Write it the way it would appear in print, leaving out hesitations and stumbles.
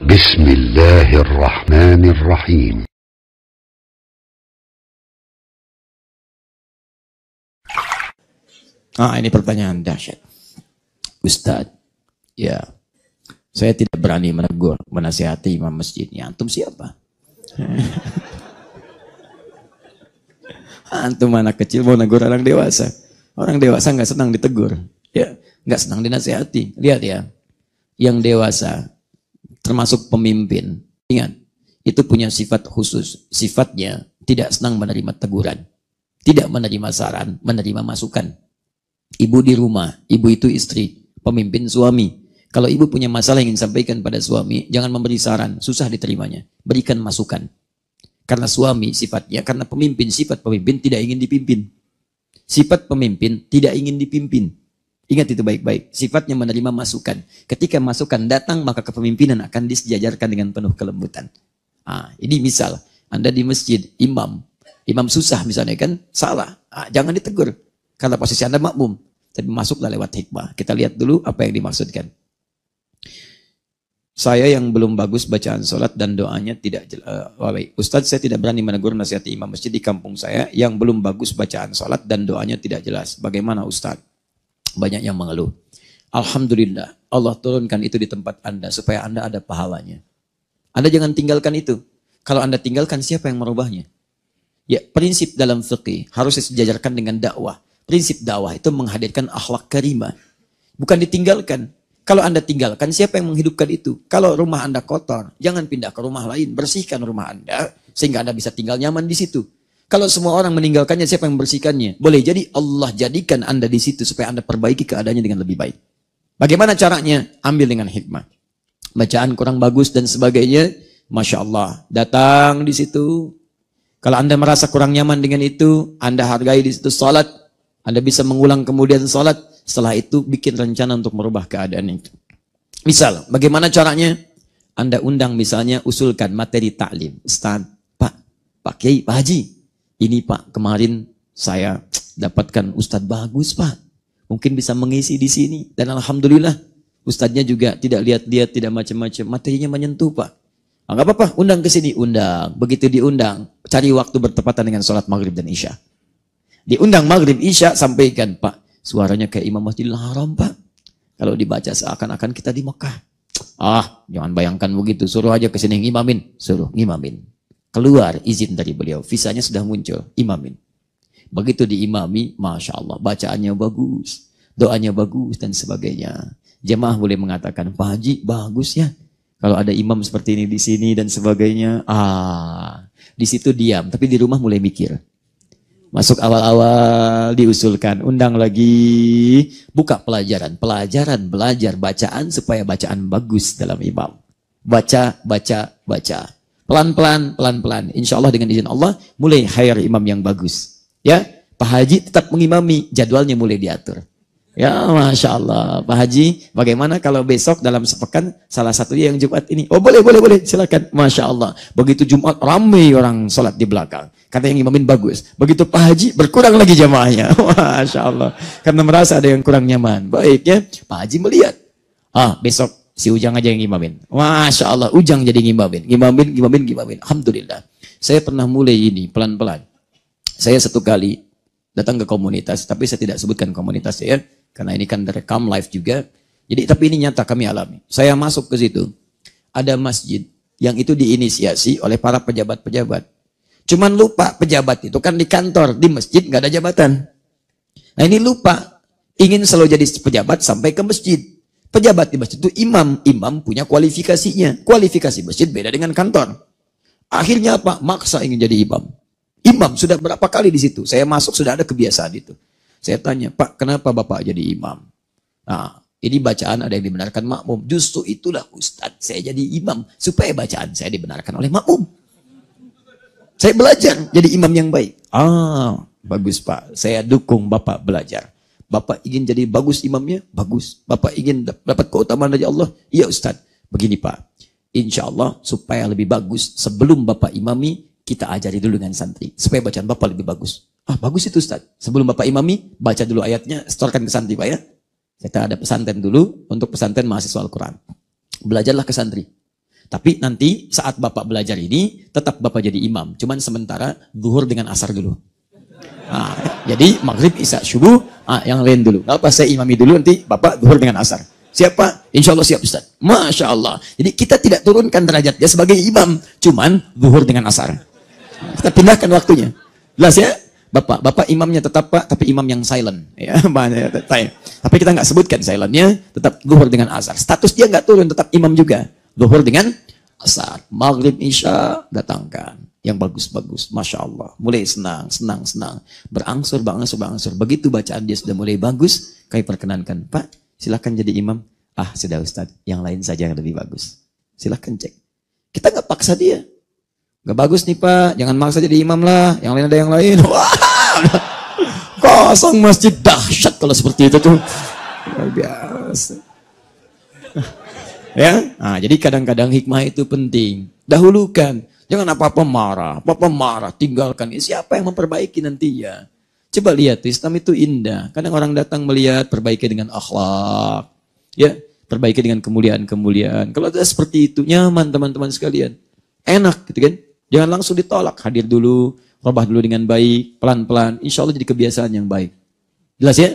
بسم الله الرحمن الرحيم. Ini pertanyaan dahsyat. Ustadz, ya, saya tidak berani menegur, menasihati imam masjidnya. Antum siapa? Antum anak kecil mau negur orang dewasa. Orang dewasa nggak senang ditegur, ya, nggak senang dinasihati. Lihat ya, yang dewasa, termasuk pemimpin, ingat, itu punya sifat khusus. Sifatnya tidak senang menerima teguran, tidak menerima saran, menerima masukan. Ibu di rumah, ibu itu istri, pemimpin suami. Kalau ibu punya masalah yang ingin sampaikan pada suami, jangan memberi saran, susah diterimanya. Berikan masukan. Karena suami sifatnya, karena pemimpin, sifat pemimpin tidak ingin dipimpin. Sifat pemimpin tidak ingin dipimpin. Ingat itu baik-baik. Sifatnya menerima masukan. Ketika masukan datang, maka kepemimpinan akan disejajarkan dengan penuh kelembutan. Ini misal, Anda di masjid, imam susah misalnya kan, salah. Jangan ditegur. Karena posisi Anda makmum. Tapi masuklah lewat hikmah. Kita lihat dulu apa yang dimaksudkan. Saya yang belum bagus bacaan sholat dan doanya tidak jelas. Ustadz, saya tidak berani menegur nasihati imam masjid di kampung saya yang belum bagus bacaan sholat dan doanya tidak jelas. Bagaimana Ustadz? Banyak yang mengeluh. Alhamdulillah, Allah turunkan itu di tempat Anda supaya Anda ada pahalanya. Anda jangan tinggalkan itu. Kalau Anda tinggalkan, siapa yang merubahnya? Ya, prinsip dalam fikih harus disejajarkan dengan dakwah. Prinsip dakwah itu menghadirkan akhlak karimah. Bukan ditinggalkan. Kalau Anda tinggalkan, siapa yang menghidupkan itu? Kalau rumah Anda kotor, jangan pindah ke rumah lain. Bersihkan rumah Anda, sehingga Anda bisa tinggal nyaman di situ. Kalau semua orang meninggalkannya, siapa yang membersihkannya? Boleh jadi Allah jadikan Anda di situ, supaya Anda perbaiki keadaannya dengan lebih baik. Bagaimana caranya? Ambil dengan hikmah. Bacaan kurang bagus dan sebagainya, Masya Allah. Datang di situ. Kalau Anda merasa kurang nyaman dengan itu, Anda hargai di situ salat. Anda bisa mengulang kemudian salat. Setelah itu bikin rencana untuk merubah keadaan itu. Misal, bagaimana caranya? Anda undang misalnya, usulkan materi taklim. Ustaz, Pak Kiai, Pak Haji. Ini Pak, kemarin saya dapatkan Ustaz bagus Pak. Mungkin bisa mengisi di sini. Dan Alhamdulillah, Ustaznya juga tidak lihat-lihat, tidak macam-macam. Materinya menyentuh Pak. Enggak apa-apa, undang ke sini. Undang. Begitu diundang, cari waktu bertepatan dengan sholat maghrib dan isya. Diundang maghrib isya, sampaikan Pak. Suaranya kayak Imam Masjidil Haram Pak. Kalau dibaca seakan-akan kita di Mekah. Jangan bayangkan begitu. Suruh aja ke sini ngimamin. Suruh ngimamin. Keluar izin dari beliau. Visanya sudah muncul. Imamin. Begitu diimami, Masya Allah. Bacaannya bagus. Doanya bagus dan sebagainya. Jemaah boleh mengatakan, Pak Haji bagus ya. Kalau ada imam seperti ini di sini dan sebagainya. Di situ diam. Tapi di rumah mulai mikir. Masuk awal-awal diusulkan, undang lagi, buka pelajaran, belajar bacaan supaya bacaan bagus dalam imam. Baca. Pelan-pelan. Insya Allah dengan izin Allah, mulai hire imam yang bagus. Ya, Pak Haji tetap mengimami, jadwalnya mulai diatur. Ya, Masya Allah. Pak Haji, bagaimana kalau besok dalam sepekan, salah satunya yang Jumat ini? Boleh, silakan. Masya Allah. Begitu Jumat, ramai orang sholat di belakang. Karena yang imamin bagus. Begitu Pak Haji, berkurang lagi jamaahnya. Masya Allah. Karena merasa ada yang kurang nyaman. Baik ya, Pak Haji melihat. Besok si Ujang aja yang imamin. Masya Allah, Ujang jadi ngimamin. Ngimamin. Alhamdulillah. Saya pernah mulai ini, pelan-pelan. Saya satu kali datang ke komunitas, tapi saya tidak sebutkan komunitas ya. Karena ini kan direkam live juga. Jadi tapi ini nyata kami alami. Saya masuk ke situ. Ada masjid yang itu diinisiasi oleh para pejabat-pejabat. Cuman lupa pejabat itu kan di kantor, di masjid nggak ada jabatan. Nah ini lupa. Ingin selalu jadi pejabat sampai ke masjid. Pejabat di masjid itu imam. Imam punya kualifikasinya. Kualifikasi masjid beda dengan kantor. Akhirnya apa? Maksa ingin jadi imam. Imam sudah berapa kali di situ. Saya masuk sudah ada kebiasaan itu. Saya tanya, Pak, kenapa Bapak jadi imam? Ini bacaan ada yang dibenarkan makmum. Justru itulah Ustadz, saya jadi imam. Supaya bacaan saya dibenarkan oleh makmum. Saya belajar jadi imam yang baik. Bagus Pak, saya dukung Bapak belajar. Bapak ingin jadi bagus imamnya? Bagus. Bapak ingin dapat keutamaan dari Allah? Iya Ustadz. Begini Pak, insya Allah supaya lebih bagus, sebelum Bapak imami, kita ajari dulu dengan santri. Supaya bacaan Bapak lebih bagus. Bagus itu Ustaz. Sebelum Bapak imami, baca dulu ayatnya, setorkan ke santri Pak ya. Kita ada pesantren dulu, untuk pesantren mahasiswa Al-Quran. Belajarlah ke santri. Tapi nanti saat Bapak belajar ini, tetap Bapak jadi imam. Cuman sementara zuhur dengan asar dulu. Nah, jadi maghrib, isya, subuh, yang lain dulu. Kalau pas saya imami dulu, nanti Bapak zuhur dengan asar. Siapa? Insya Allah siap Ustaz. Masya Allah. Jadi kita tidak turunkan derajat dia sebagai imam. Cuman zuhur dengan asar. Kita pindahkan waktunya. Jelas ya? Bapak imamnya tetap Pak, tapi imam yang silent. Ya, tapi kita nggak sebutkan silentnya, tetap zuhur dengan asar. Status dia nggak turun, tetap imam juga. Zuhur dengan asar. Maghrib, isya, datangkan. Yang bagus-bagus. Masya Allah. Mulai senang. Berangsur. Begitu bacaan dia sudah mulai bagus, kami perkenankan. Pak, silakan jadi imam. Sudah Ustaz. Yang lain saja yang lebih bagus. Silakan cek. Kita nggak paksa dia. Nggak bagus nih Pak. Jangan maksa jadi imam lah. Yang lain ada yang lain. Wah, kosong masjid, dahsyat kalau seperti itu tuh. Luar biasa. Ya, jadi kadang-kadang hikmah itu penting. Dahulukan. Jangan apa-apa marah, tinggalkan. Siapa yang memperbaiki nanti ya? Coba lihat, Islam itu indah. Kadang orang datang melihat, perbaiki dengan akhlak. Ya, perbaiki dengan kemuliaan-kemuliaan. Kalau ada seperti itu, nyaman teman-teman sekalian. Enak gitu kan? Jangan langsung ditolak. Hadir dulu, robah dulu dengan baik, pelan-pelan. Insya Allah jadi kebiasaan yang baik. Jelas ya?